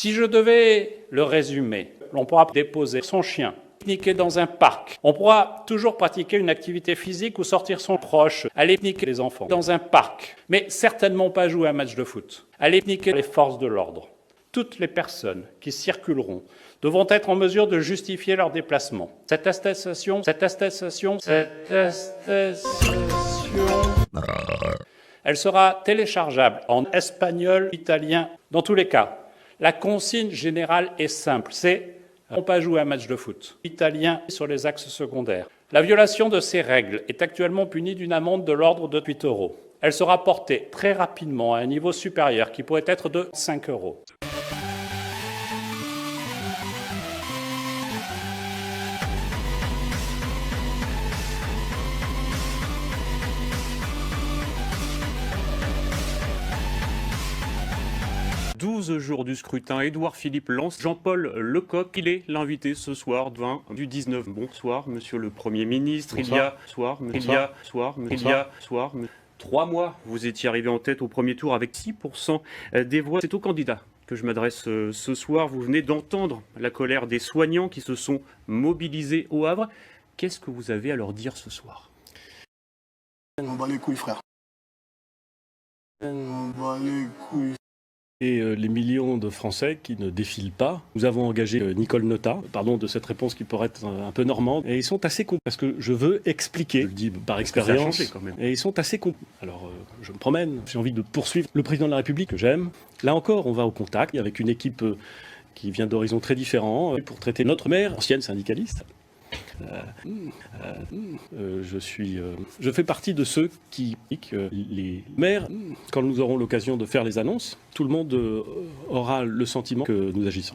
Si je devais le résumer, on pourra déposer son chien, pique-niquer dans un parc. On pourra toujours pratiquer une activité physique ou sortir son proche, aller pique-niquer les enfants dans un parc, mais certainement pas jouer à un match de foot. Aller pique-niquer les forces de l'ordre. Toutes les personnes qui circuleront devront être en mesure de justifier leur déplacement. Cette attestation, elle sera téléchargeable en espagnol, italien. Dans tous les cas, la consigne générale est simple, c'est ne pas jouer à un match de foot. Italien sur les axes secondaires. La violation de ces règles est actuellement punie d'une amende de l'ordre de 8 €. Elle sera portée très rapidement à un niveau supérieur qui pourrait être de 5 €. « 12 jours du scrutin, Édouard Philippe lance Jean-Paul Lecoq. Il est l'invité ce soir du 19. Bonsoir, monsieur le Premier ministre. Bonsoir. 3 mois, vous étiez arrivé en tête au premier tour avec 6% des voix. C'est au candidat que je m'adresse ce soir. Vous venez d'entendre la colère des soignants qui se sont mobilisés au Havre. Qu'est-ce que vous avez à leur dire ce soir? On bat les couilles, frère. On bat les couilles. Et les millions de Français qui ne défilent pas. Nous avons engagé Nicole Notat, pardon de cette réponse qui pourrait être un peu normande, et ils sont assez cons, parce que je veux expliquer, je le dis par expérience, ça a changé quand même. Et ils sont assez cons. Alors je me promène, j'ai envie de poursuivre le président de la République que j'aime. Là encore, on va au contact avec une équipe qui vient d'horizons très différents pour traiter notre maire, ancienne syndicaliste. Je fais partie de ceux qui les maires, quand nous aurons l'occasion de faire les annonces, tout le monde aura le sentiment que nous agissons.